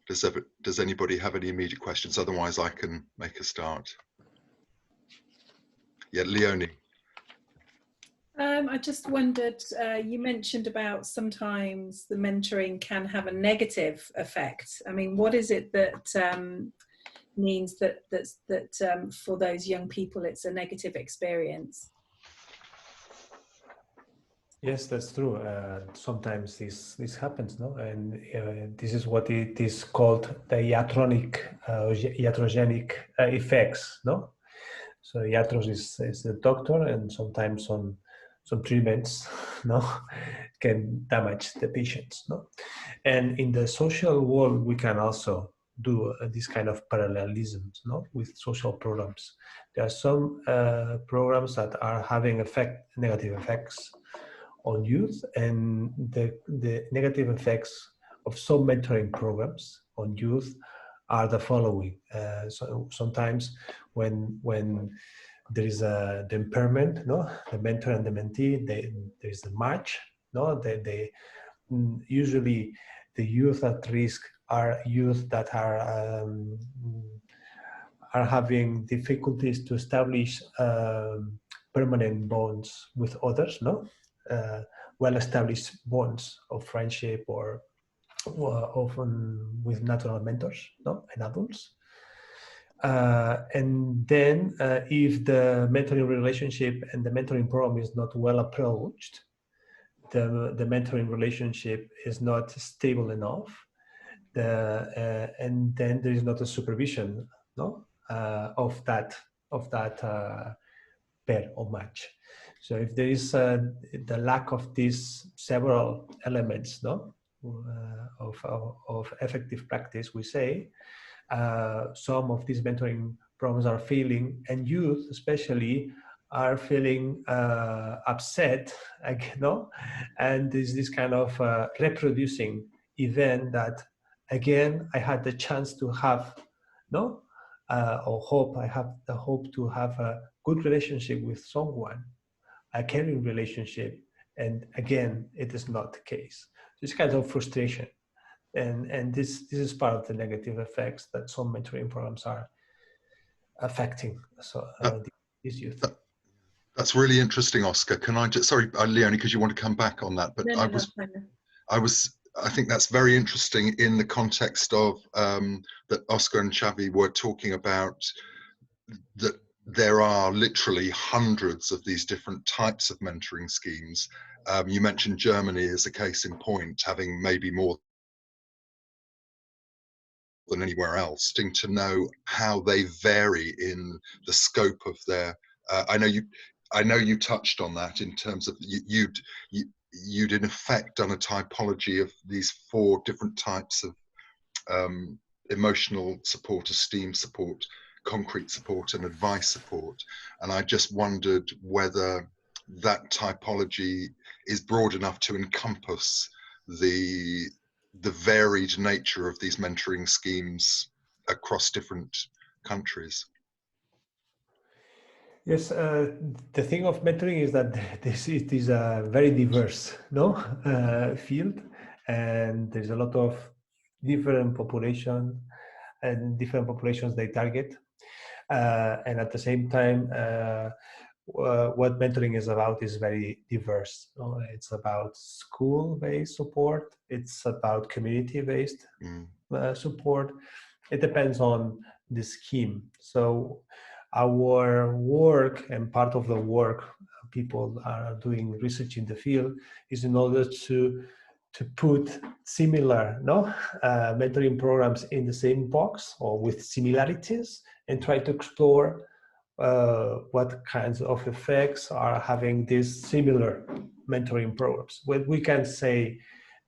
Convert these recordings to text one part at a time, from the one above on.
Does anybody have any immediate questions? Otherwise, I can make a start. Yeah, Leonie. I just wondered, you mentioned about sometimes the mentoring can have a negative effect. I mean, what is it that means that for those young people it's a negative experience? Yes, that's true. Sometimes this happens, no? And this is what it is called the iatrogenic effects, no? So iatros is the doctor, and sometimes some treatments, no, can damage the patients, no? And in the social world, we can also do this kind of parallelisms, no, with social programs. There are some programs that are having negative effects on youth, and the negative effects of some mentoring programs on youth are the following. So sometimes when there is the impairment, no, the mentor and the mentee, there is a match, no, they usually the youth at risk are youth that are having difficulties to establish permanent bonds with others, no, well-established bonds of friendship or often with natural mentors, no, and adults. And then if the mentoring relationship and the mentoring program is not well approached, the mentoring relationship is not stable enough, and then there is not a supervision, no, of that pair or match. So if there is the lack of these several elements, no, of effective practice, we say, some of these mentoring programs are failing, and youth especially are feeling upset, no? And there's this kind of reproducing event that, again, I had the chance to have, no? I have the hope to have a good relationship with someone, a caring relationship, and again, it is not the case. So it's kind of frustration. And this is part of the negative effects that some mentoring programs are affecting these youth. That's really interesting, Oscar. Can I just, sorry, Leonie, because you want to come back on that, but No, I think that's very interesting in the context of that Oscar and Xavier were talking about, that there are literally hundreds of these different types of mentoring schemes. You mentioned Germany as a case in point, having maybe more than anywhere else, to know how they vary in the scope of their. I know you touched on that in terms of you'd in effect done a typology of these 4 different types of emotional support, esteem support, concrete support, and advice support. And I just wondered whether that typology is broad enough to encompass the varied nature of these mentoring schemes across different countries. Yes, the thing of mentoring is that it is a very diverse, no, field, and there's a lot of different population and different populations they target, and at the same time, what mentoring is about is very diverse. No? It's about school-based support. It's about community-based support. It depends on the scheme. So our work, and part of the work people are doing research in the field, is in order to put similar mentoring programs in the same box or with similarities, and try to explore what kinds of effects are having these similar mentoring programs. When we can say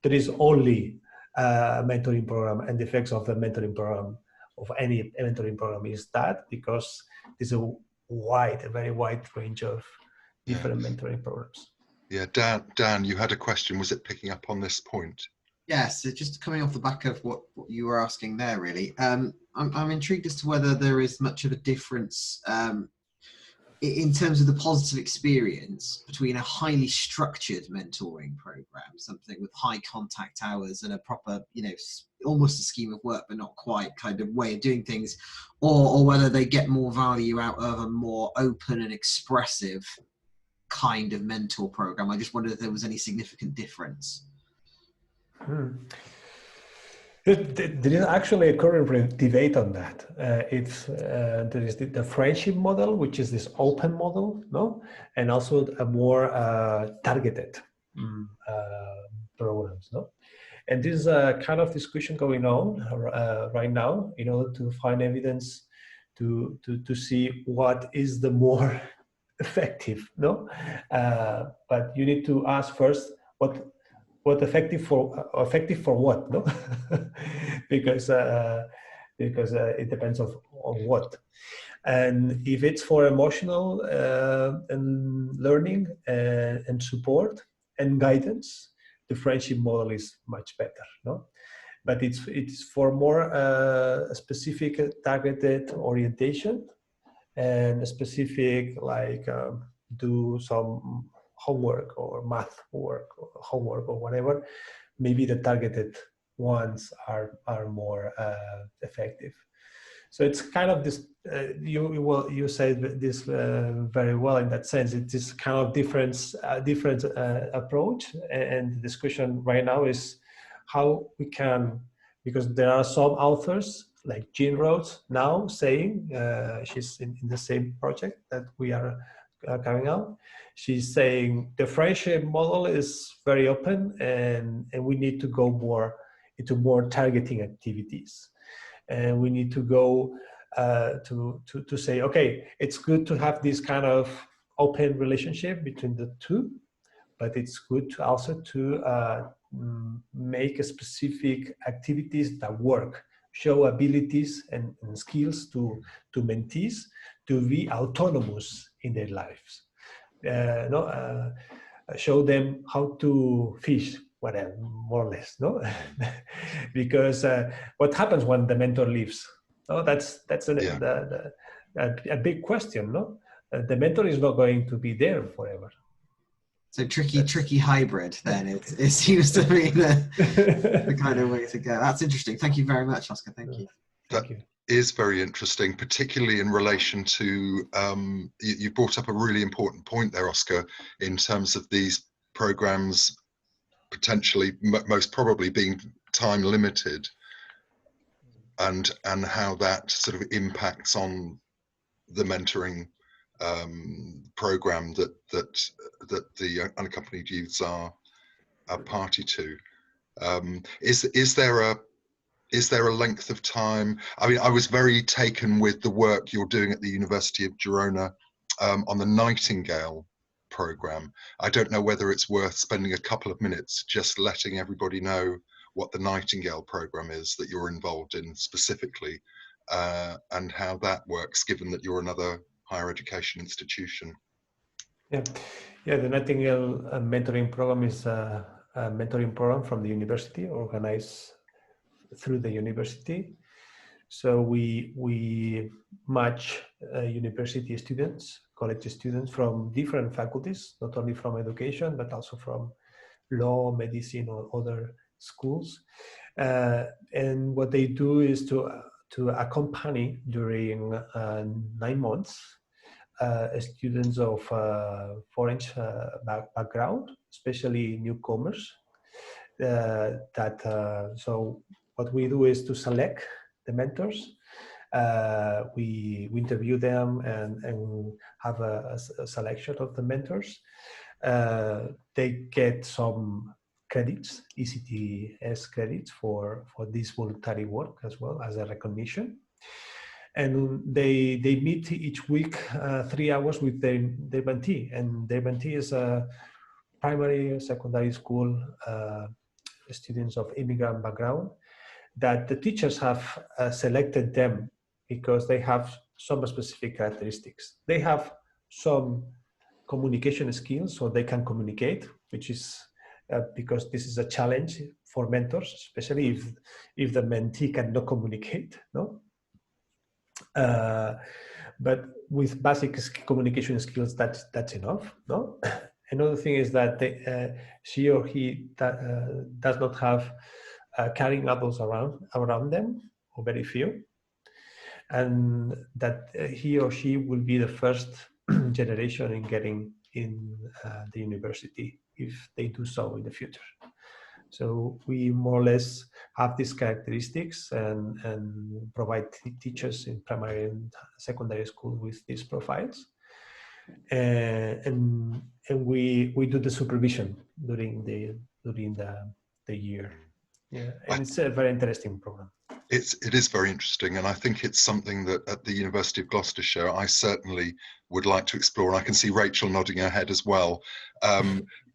there is only a mentoring program, and the effects of the mentoring program, of any mentoring program, is that, because there's a very wide range of different mentoring programs. Yeah, Dan, you had a question. Was it picking up on this point? Yes, so just coming off the back of what you were asking there, really. I'm intrigued as to whether there is much of a difference in terms of the positive experience between a highly structured mentoring program, something with high contact hours and a proper, almost a scheme of work, but not quite, kind of way of doing things, or whether they get more value out of a more open and expressive kind of mentor program. I just wondered if there was any significant difference. There is actually a current debate on that. There is the friendship model, which is this open model, no, and also a more targeted programs, no. And this is a kind of discussion going on right now in order to find evidence to see what is the more effective, no. But you need to ask first what effective for what, no? because it depends on what. And if it's for emotional and learning and support and guidance, the friendship model is much better, no? But it's for more specific targeted orientation and a specific, like do some homework or math work or homework or whatever, maybe the targeted ones are more effective. So it's kind of this, you said this very well in that sense. It is kind of different approach, and the discussion right now is how we can, because there are some authors like Jean Rhodes now saying, she's in the same project that we are carrying out. She's saying the friendship model is very open, and we need to go more into more targeting activities. And we need to go to say, okay, it's good to have this kind of open relationship between the two, but it's good to also to make a specific activities that work, show abilities and skills to mentees to be autonomous in their lives. Show them how to fish, whatever, more or less, no? Because what happens when the mentor leaves? Oh, that's a big question, no? The mentor is not going to be there forever. So tricky hybrid then, it seems to be the kind of way to go. That's interesting. Thank you very much, Óscar. Thank you. Thank you. Is very interesting, particularly in relation to, you brought up a really important point there, Óscar, in terms of these programs potentially, most probably being time limited, and how that sort of impacts on the mentoring program that the unaccompanied youths are party to. Is there a length of time? I mean, I was very taken with the work you're doing at the University of Girona on the Nightingale program. I don't know whether it's worth spending a couple of minutes just letting everybody know what the Nightingale program is that you're involved in specifically, and how that works, given that you're another higher education institution. Yeah, the Nightingale mentoring program is a mentoring program from the university, organized through the university. So we match university students, college students from different faculties, not only from education, but also from law, medicine, or other schools. And what they do is to accompany during 9 months students of foreign background, especially newcomers. So what we do is to select the mentors. We interview them and have a selection of the mentors. They get some credits, ECTS credits for this voluntary work, as well as a recognition. And they meet each week 3 hours with their mentee, and their mentee is a primary, secondary school students of immigrant background, that the teachers have selected them because they have some specific characteristics. They have some communication skills, so they can communicate, which is because this is a challenge for mentors, especially if the mentee cannot communicate, no? But with basic communication skills, that's enough, no? Another thing is that she or he does not have caring adults around them, or very few, and that he or she will be the first generation in getting in the university if they do so in the future. So we more or less have these characteristics and provide teachers in primary and secondary school with these profiles. And we do the supervision during the year. Yeah, and it's a very interesting program. It is very interesting, and I think it's something that at the University of Gloucestershire I certainly would like to explore, and I can see Rachel nodding her head as well.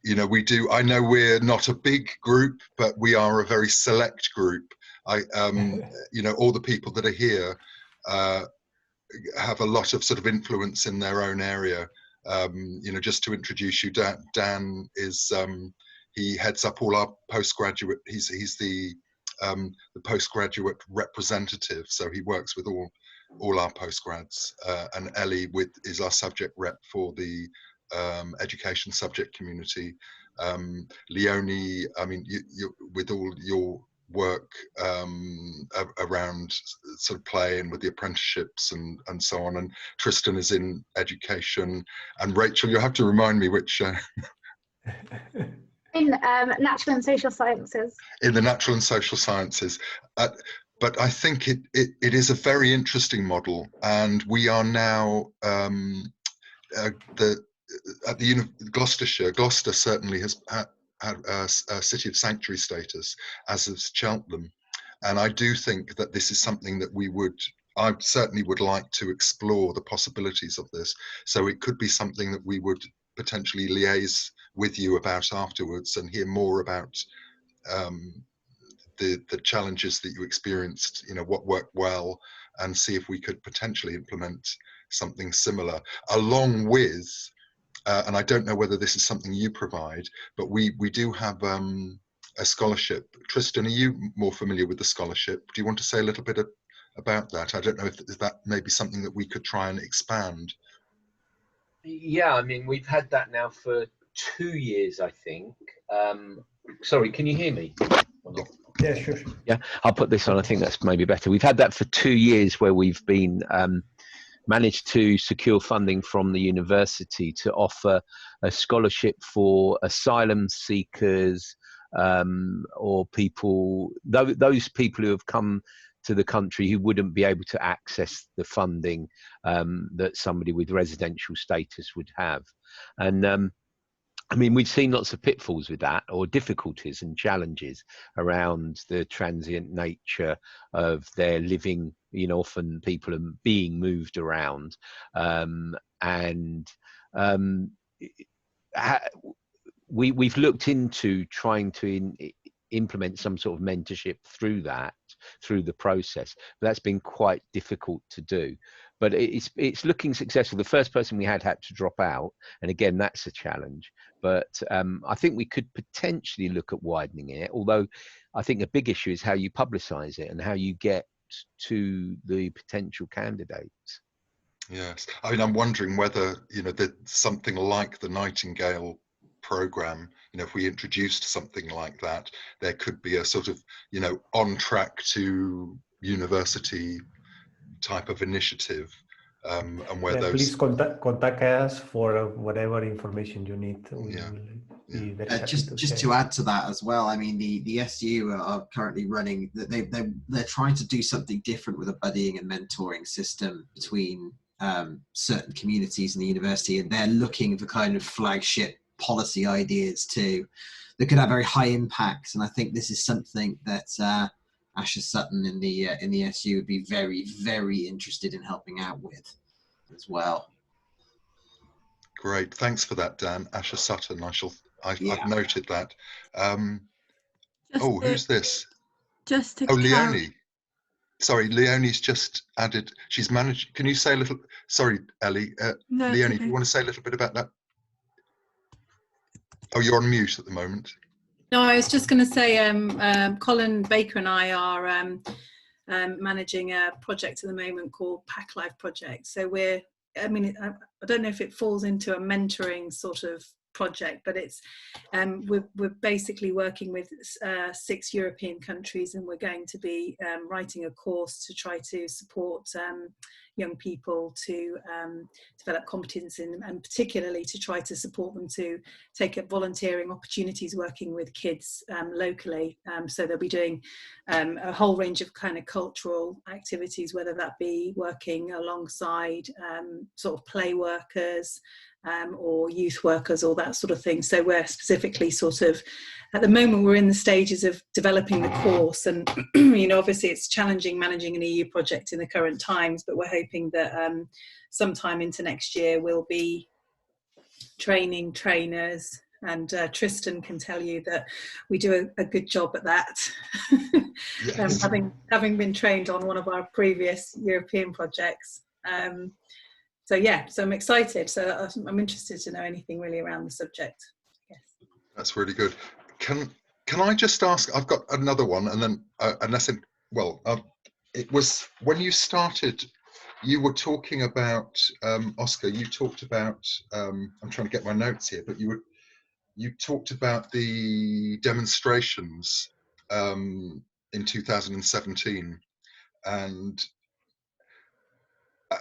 You know, we do. I know we're not a big group, but we are a very select group. You know, all the people that are here have a lot of sort of influence in their own area. You know, just to introduce you, Dan is he heads up all our postgraduate. He's the postgraduate representative, so he works with all our postgrads, and Ellie is our subject rep for the education subject community. Leonie, I mean, you with all your work around sort of play and with the apprenticeships and so on, and Tristan is in education, and Rachel, you'll have to remind me which in natural and social sciences. In the natural and social sciences. But I think it is a very interesting model, and we are now at the Gloucestershire. Gloucester certainly has had a city of sanctuary status, as has Cheltenham, and I do think that this is something that I certainly would like to explore the possibilities of this. So it could be something that we would potentially liaise with you about afterwards and hear more about the challenges that you experienced, you know, what worked well, and see if we could potentially implement something similar along with and I don't know whether this is something you provide, but we do have a scholarship. Tristan, are you more familiar with the scholarship? Do you want to say a little bit about that? I don't know if that may be something that we could try and expand. Yeah, I mean, we've had that now for 2 years, I think. Sorry, can you hear me? Yeah, sure. Yeah, I'll put this on. I think that's maybe better. We've had that for 2 years, where we've been managed to secure funding from the university to offer a scholarship for asylum seekers, or people, those people who have come to the country who wouldn't be able to access the funding that somebody with residential status would have. And I mean, we've seen lots of pitfalls with that, or difficulties and challenges around the transient nature of their living. You know, often people are being moved around, we've looked into trying to implement some sort of mentorship through the process, but that's been quite difficult to do. But it's looking successful. The first person we had to drop out, and again, that's a challenge. But I think we could potentially look at widening it, although I think a big issue is how you publicise it and how you get to the potential candidates. Yes, I mean, I'm wondering whether, you know, that something like the Nightingale program, you know, if we introduced something like that, there could be a sort of, you know, on track to university type of initiative, and where those. Please contact us for whatever information you need. We will be very happy just to add to that as well. I mean, the SU are currently running. They're trying to do something different with a buddying and mentoring system between certain communities in the university, and they're looking for kind of flagship policy ideas too that could have very high impact. And I think this is something that Asher Sutton in the SU would be very, very interested in helping out with as well. Great, thanks for that, Dan. Asher Sutton, I've noted that. Who's this? Just to Leonie. Sorry, Leonie's just added. She's managed. Can you say a little? Sorry, Ellie. No, Leonie, okay. do you want to say a little bit about that? Oh, you're on mute at the moment. No, I was just going to say, Colin Baker and I are managing a project at the moment called Pack Life Project. So I don't know if it falls into a mentoring sort of project, but it's we're basically working with 6 European countries, and we're going to be writing a course to try to support young people to develop competence and particularly to try to support them to take up volunteering opportunities working with kids locally. So they'll be doing a whole range of kind of cultural activities, whether that be working alongside sort of play workers or youth workers or that sort of thing. So we're specifically sort of, at the moment, we're in the stages of developing the course, and you know, obviously it's challenging managing an EU project in the current times, but we're hoping that sometime into next year we'll be training trainers, and Tristan can tell you that we do a good job at that. Yes. Having been trained on one of our previous European projects. So yeah, so I'm excited. So I'm interested to know anything really around the subject. Yes. That's really good. Can I just ask? I've got another one, and then it was when you started. You were talking about Óscar. You talked about. I'm trying to get my notes here, but you talked about the demonstrations in 2017, and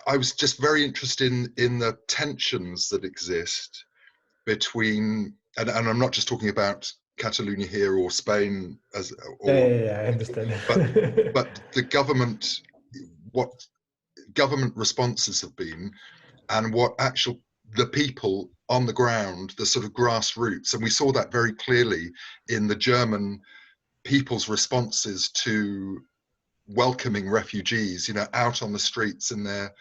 I was just very interested in the tensions that exist between, and I'm not just talking about Catalonia here or Spain I understand. but the government, what government responses have been, and what the people on the ground, the sort of grassroots, and we saw that very clearly in the German people's responses to welcoming refugees, you know, out on the streets in their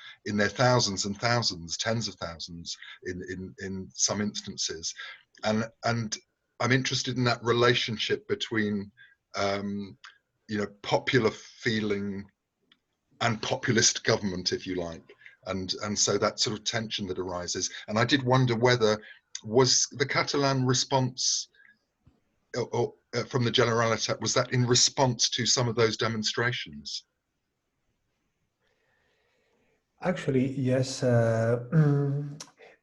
thousands and thousands, tens of thousands in some instances, and I'm interested in that relationship between you know, popular feeling and populist government, if you like, and so that sort of tension that arises. And I did wonder whether was the Catalan response or from the Generalitat, was that in response to some of those demonstrations? Actually, yes.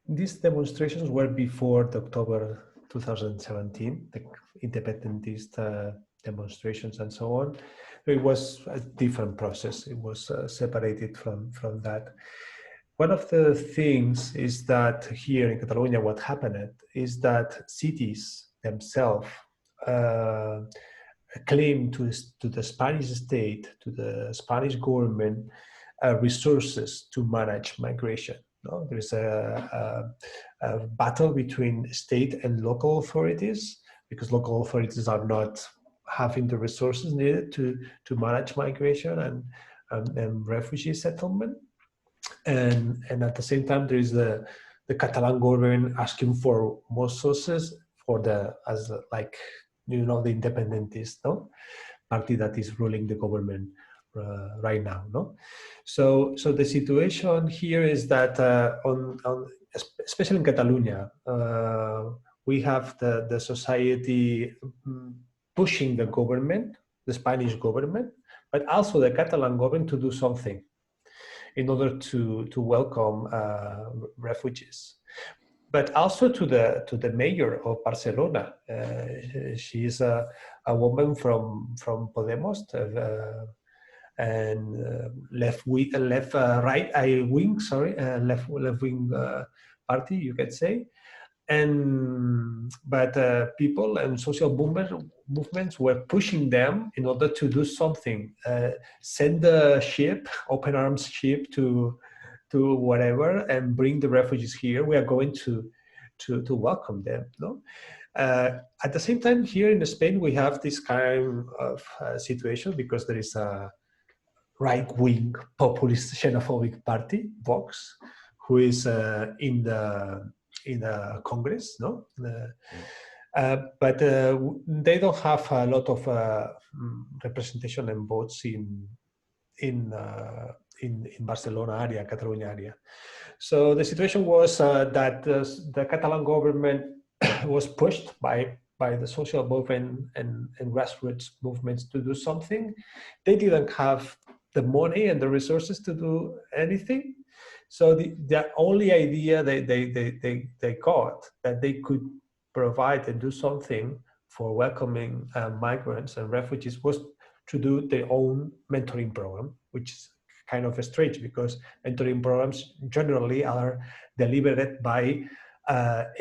These demonstrations were before the October 2017, the independentist demonstrations and so on. It was a different process. It was separated from that. One of the things is that here in Catalonia, what happened is that cities themselves claim to the Spanish state, to the Spanish government, resources to manage migration. No? There's a battle between state and local authorities, because local authorities are not having the resources needed to manage migration and refugee settlement. And at the same time, there is the Catalan government asking for more sources for the independentist party that is ruling the government right now. So the situation here is that especially in Catalonia, we have the society pushing the government, the Spanish government, but also the Catalan government to do something in order to welcome refugees. But also to the mayor of Barcelona. She is a woman from Podemos and left wing party, you can say. But people and social movements were pushing them in order to do something. Send the ship, open arms ship to whatever, and bring the refugees here. We are going to welcome them. No? At the same time, here in Spain, we have this kind of situation because there is a right-wing populist xenophobic party, Vox, who is in the Congress, no? But they don't have a lot of representation and votes in Barcelona area, Catalonia area. So the situation was that the Catalan government was pushed by the social movement and grassroots movements to do something. They didn't have the money and the resources to do anything. So the only idea they got that they could provide and do something for welcoming migrants and refugees was to do their own mentoring program, which is kind of strange because mentoring programs generally are delivered by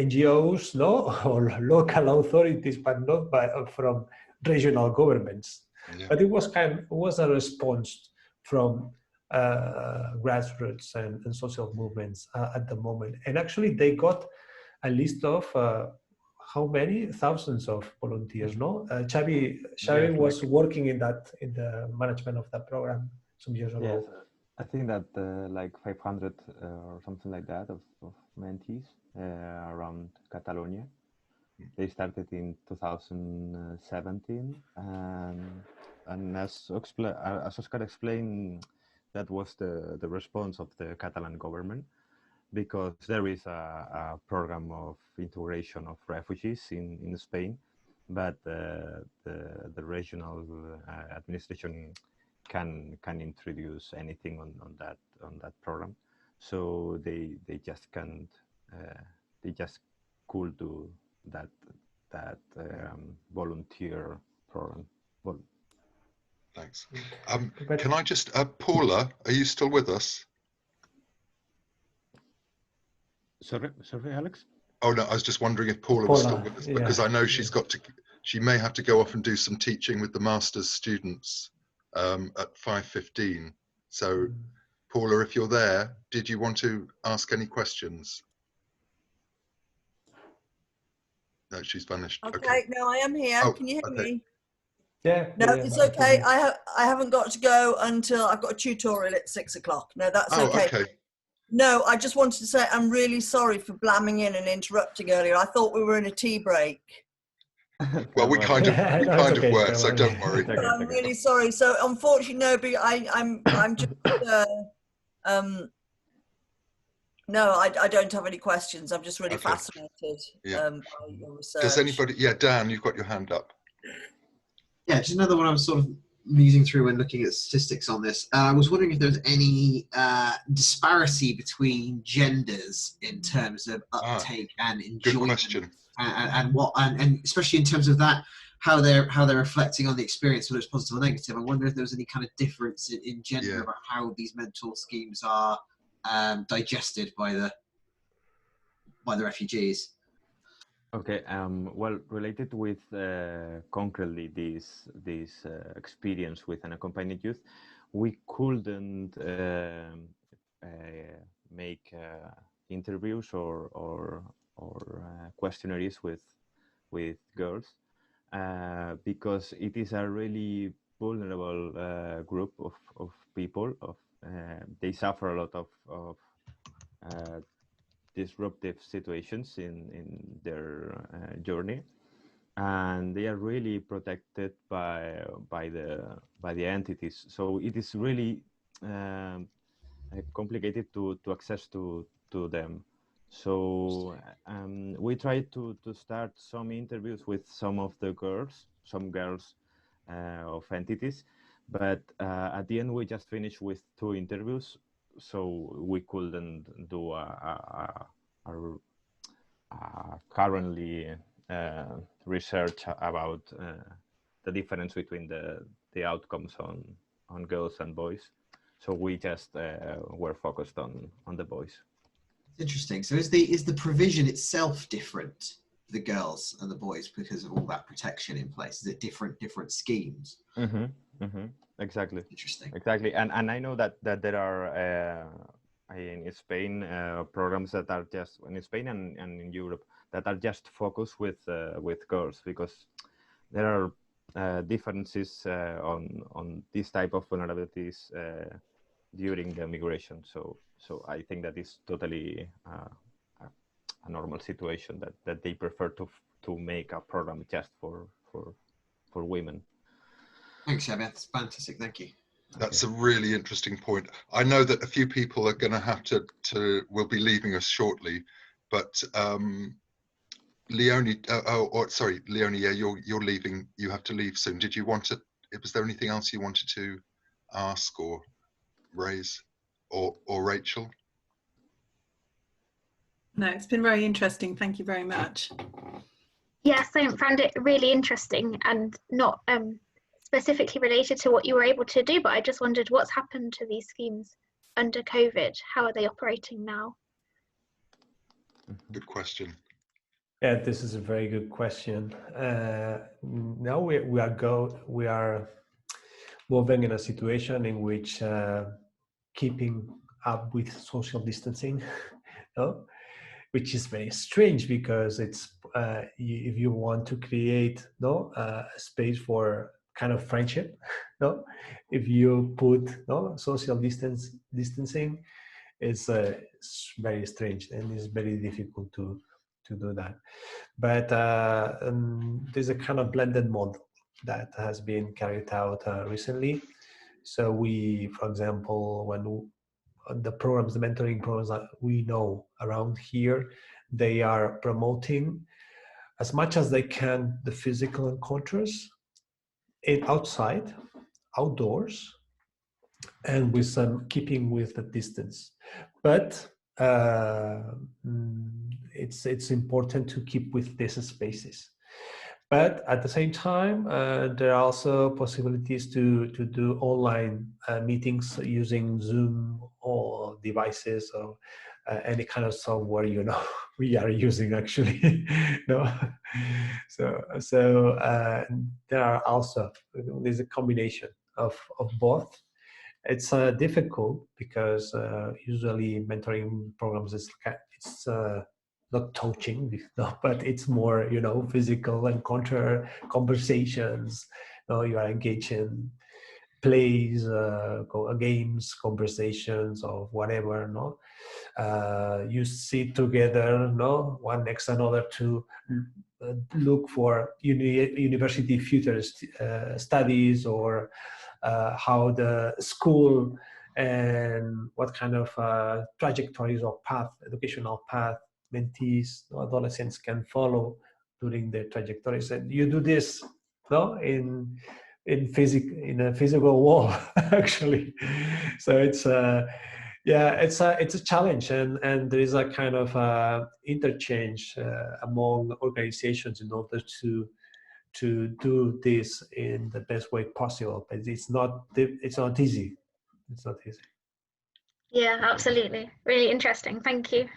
NGOs, no, or local authorities, but not from regional governments. Yeah. But it was a response from grassroots and social movements at the moment. And actually, they got a list of how many thousands of volunteers. No, Xavier was working in the management of that program some years ago. Yes, I think that like 500 or something like that of mentees around Catalonia. They started in 2017, and as Óscar explained, that was the response of the Catalan government, because there is a program of integration of refugees in Spain, but the regional administration can introduce anything on that program, so they just can't they just could do that volunteer program. Thanks. Can I just Paula, are you still with us? Sorry, Alex? Oh no, I was just wondering if Paula was still with us, because I know she may have to go off and do some teaching with the master's students at 5:15. So Paula, if you're there, did you want to ask any questions? No, she's vanished. Okay, no, I am here. Oh, can you hear me? Yeah. No, it's okay. I haven't got to go until I've got a tutorial at 6 o'clock. No, that's okay. No, I just wanted to say I'm really sorry for blamming in and interrupting earlier. I thought we were in a tea break. Well, we kind of were, so don't worry. But I'm really sorry. So unfortunately, no, but I'm just no, I don't have any questions. I'm just really fascinated by your research. Does anybody? Yeah, Dan, you've got your hand up. Yeah, just another one I was sort of musing through when looking at statistics on this. I was wondering if there was any disparity between genders in terms of uptake and enjoyment. Good question. And especially in terms of that, how they're reflecting on the experience, whether it's positive or negative. I wonder if there was any kind of difference in gender about how these mental schemes are digested by the refugees. Okay. Well, related with concretely this experience with unaccompanied youth, we couldn't make interviews or questionnaires with girls because it is a really vulnerable group of people. They suffer a lot of disruptive situations in their journey, and they are really protected by the entities. So it is really complicated to access to them. So we tried to start some interviews with some girls of entities, but at the end we just finished with 2 interviews. So we couldn't do a currently research about the difference between the outcomes on girls and boys. So we just were focused on the boys. Interesting. So is the provision itself different for the girls and the boys because of all that protection in place? Is it different schemes? Mm-hmm. Mm-hmm. Exactly. Interesting. Exactly. And I know that there are in Spain programs that are just in Spain and in Europe that are just focused with girls, because there are differences on this type of vulnerabilities during the migration. So I think that is totally a normal situation that they prefer to make a program just for women. Thanks, Xavier. That's fantastic. Thank you. That's a really interesting point. I know that a few people are going to have will be leaving us shortly, but Leonie, Leonie, yeah, you're leaving. You have to leave soon. Did you want to? Was there anything else you wanted to ask or raise, or Rachel? No, it's been very interesting. Thank you very much. Yes, I found it really interesting and not specifically related to what you were able to do, but I just wondered what's happened to these schemes under COVID. How are they operating now? Good question. Yeah, this is a very good question. Now we are moving in a situation in which keeping up with social distancing, no? Which is very strange because it's if you want to create a space for kind of friendship, no, if you put social distancing, it's very strange and it's very difficult to do that. But there's a kind of blended model that has been carried out recently. So we, for example, when the programs, the mentoring programs that we know around here, they are promoting as much as they can the physical encounters outdoors, and with some keeping with the distance. But it's important to keep with these spaces. But at the same time, there are also possibilities to do online meetings using Zoom or devices or any kind of software we are using actually. No, so there are also there's a combination of both. It's difficult because usually mentoring programs it's not touching, but it's more physical encounter, conversations. You are engaged in plays, games, conversations, or whatever. You sit together, one next another to look for university future studies or how the school and what kind of trajectories or educational path mentees, adolescents can follow during their trajectories. And you do this, in a physical wall, actually. So it's it's a challenge, and there is a kind of interchange among organizations in order to do this in the best way possible. But it's not easy. It's not easy. Yeah, absolutely. Really interesting. Thank you.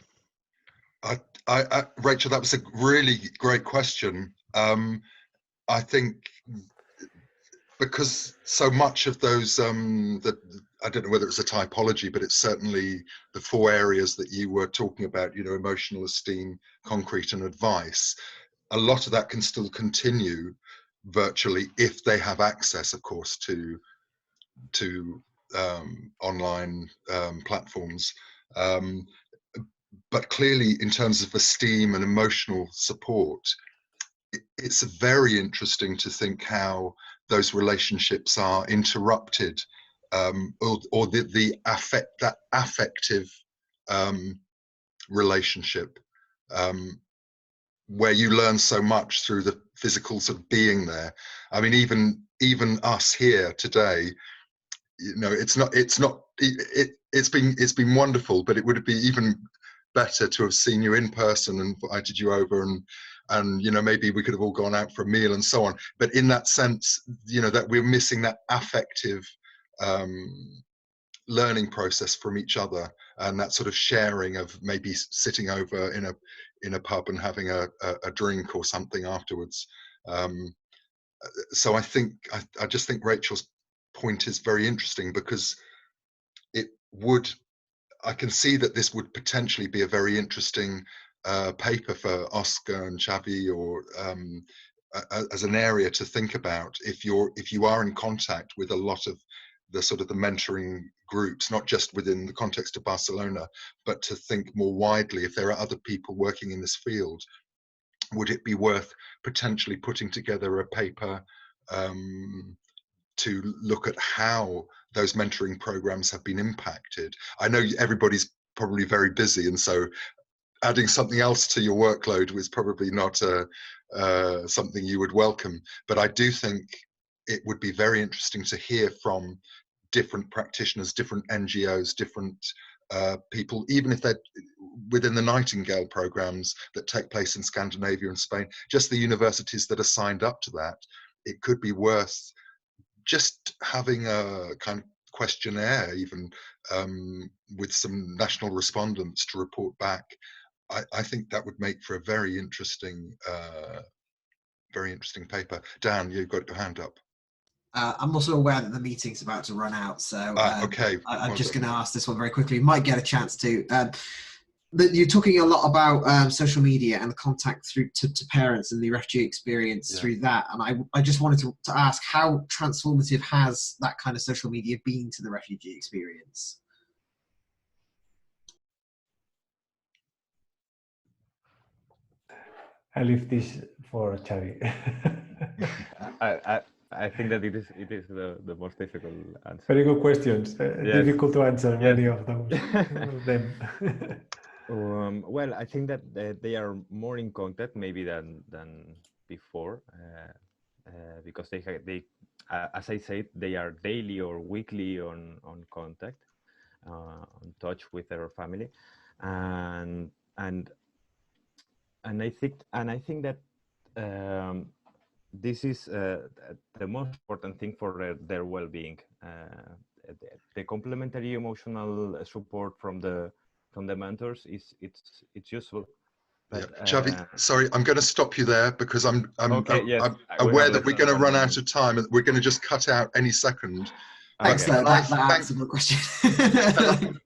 Rachel, that was a really great question. I think because so much of those, I don't know whether it's a typology, but it's certainly the 4 areas that you were talking about, emotional esteem, concrete, and advice. A lot of that can still continue virtually if they have access, of course, to online platforms. But clearly, in terms of esteem and emotional support, it's very interesting to think how those relationships are interrupted, or that affective relationship, where you learn so much through the physical sort of being there. I mean, even us here today, it's been wonderful, but it would be even better to have seen you in person and invited you over, and maybe we could have all gone out for a meal and so on. But in that sense, that we're missing that affective learning process from each other, and that sort of sharing of maybe sitting over in a pub and having a drink or something afterwards. So I just think Rachel's point is very interesting, because I can see that this would potentially be a very interesting paper for Óscar and Xavier, or as an area to think about if you are in contact with a lot of the sort of the mentoring groups, not just within the context of Barcelona, but to think more widely, if there are other people working in this field, would it be worth potentially putting together a paper to look at how those mentoring programs have been impacted? I know everybody's probably very busy, and so adding something else to your workload was probably not something you would welcome. But I do think it would be very interesting to hear from different practitioners, different NGOs, different people, even if they're within the Nightingale programs that take place in Scandinavia and Spain, just the universities that are signed up to that, it could be worth just having a kind of questionnaire, even with some national respondents to report back. I think that would make for a very interesting paper. Dan, you've got your hand up. I'm also aware that the meeting's about to run out, so okay. I'm just going to ask this one very quickly. Might get a chance to. You're talking a lot about social media and the contact through to parents and the refugee experience through that, and I just wanted to ask how transformative has that kind of social media been to the refugee experience? I leave this for Xavier. I think that it is the most difficult answer. Very good questions. Difficult to answer many of them. Well, I think that they are more in contact maybe than before, because they as I said, they are daily or weekly on contact, on touch with their family, and I think that this is the most important thing for their well-being. The complementary emotional support from the mentors it's useful. But, Xavier, sorry, I'm going to stop you there because I'm aware that we're going to run out of time and we're going to just cut out any second. Thanks, that answered my question.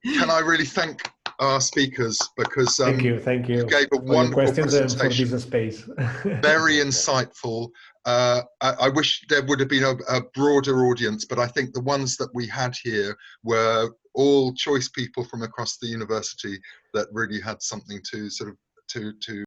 Can I really thank our speakers, because thank you you gave a wonderful presentation. For this space. Very insightful. I wish there would have been a broader audience, but I think the ones that we had here were all choice people from across the university that really had something to sort of to